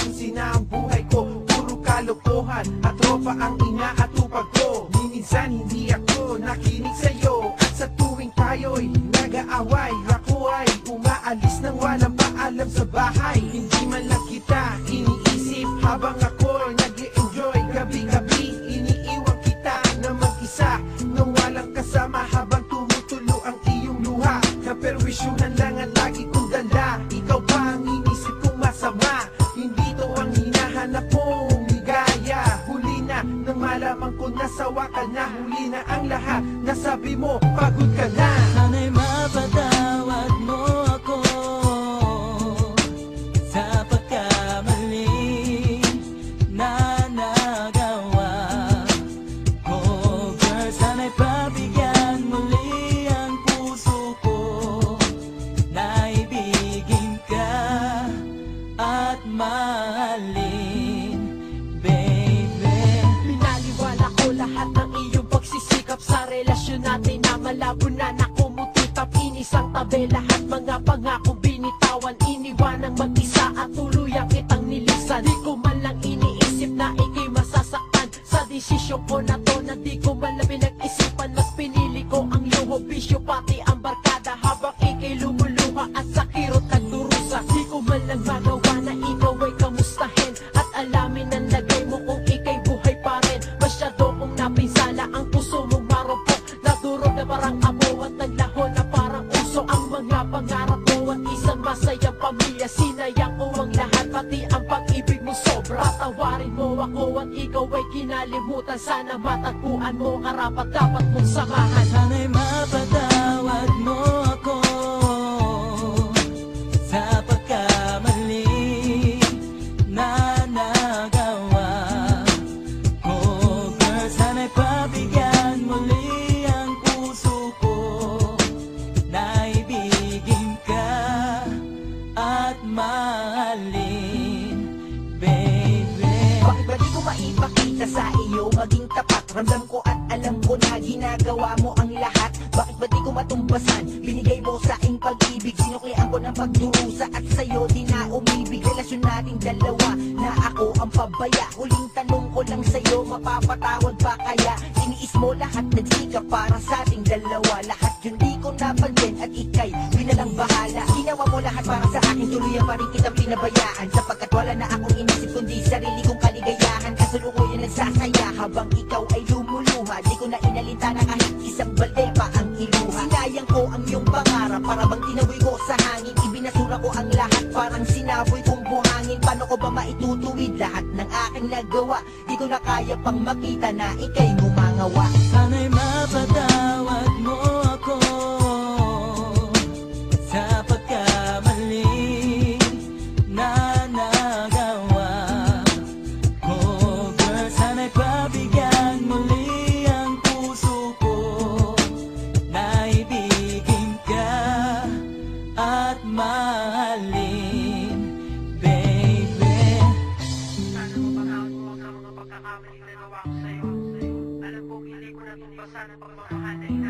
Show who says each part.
Speaker 1: ayusin na ang buhay ko. Puro kalokohan at tropa ang inaatupag ko. Minsan hindi ako nakinig sa'yo, at sa tuwing tayo'y nag-aaway, ako ay umaalis nang walang paalam sa bahay. Hindi man lang kita iniisip habang ako'y nag-i-enjoy. Gabi-gabi iniiwan kita na mag-isa nang walang kasama, habang tumutulo ang iyong luha. Kaperwisyuhan lang ang lagi kong dala, ikaw pa ang inisip kong masama. Hindi to ang hinahanap kong ligaya. Huli na nang malaman ko nasawa ka na. Huli na ang lahat, nasabi mo pagod ka na.
Speaker 2: Sana'y mapatawad mo ako sa pagkamali na nagawa ko, girl. Sana'y pabigyan muli ang puso ko na ibigin ka at mahalin, baby.
Speaker 3: Minaliwala ko lahat ng iyong pagsisikap sa relasyon natin na malabo na nakumutitap. Inisang tabi lahat mga pangakong binitawan, iniwanang mag-isa at tuluyang kitang nilisan. Di ko man lang iniisip na ika'y masasaktan sa desisyon ko na to, na di ko man lang pinag-isipan. Mas pinili ko ang luho, bisyo pati ang barkada, habang ika'y lumuluha at sa kirot nagdurusa. Di ko man lang magawa na ikaw ay kamustahin at alamin ang lagay mo kung ika'y buhay pa rin. Masyado kong napinsala ang puso mong marupok, nadurog na parang amo at naglaho na parang uso. Ang mga pangarap mo at isang masayang pamilya, sinayang ko ang lahat, pati ang pag-ibig mo sobra. Patawarin mo ako at ikaw ay kinalimutan, sana matagpuan mo karapat dapat mong samahan.
Speaker 2: Sana'y mapatawad mo ako sa pagkamali na nagawa ko, girl. Sana'y pabigyan muli ang puso ko na ibigin ka at mahalin, baby.
Speaker 4: Bakit ba di ko maipakita sa iyo maging tapat? Ramdam ko at alam ko na ginagawa mo ang lahat. Bakit ba di ko matumbasan? Binigay mo sa aking pag-ibig, sinuklian ko ng pagdurusa at sa'yo di na umibig. Relasyon nating dalawa na ako ang pabaya. Huling tanong ko lang sa'yo, mapapatawad ba kaya? Siniis mo lahat, nagsikap para sa ating dalawa. Lahat yun di ko napansin at ikay binalang bahala. Ginawa mo lahat para sa akin, tuluyan pa rin kitang pinabayaan, sapagkat wala na akong inisip kundi sarili kong kaligayahan. Kasalukuyan nagsasaya habang ikaw ay lumuluha. Di ko na inalita na kahit isang balde pa ang iluha. Sinayang ko ang iyong pangarap, para bang tinaboy ko sa hangin. Ibinasura ko ang lahat, parang sinaboy kong buhangin. Paano ko ba maitutuwid lahat ng aking nagawa? Di ko na kaya pang makita na ika'y gumangawa.
Speaker 2: Sana'y mapatawad mo ako sa pagkamali na nagawa ko, girl. Sana'y pabigyan muli ang puso ko na ibigin ka at mahalin, baby.
Speaker 1: Sana mapatawad mo ang mga pagkakamali na gawa ko sa'yo. Alam kong hindi ko natumbasan ang pagmamahal na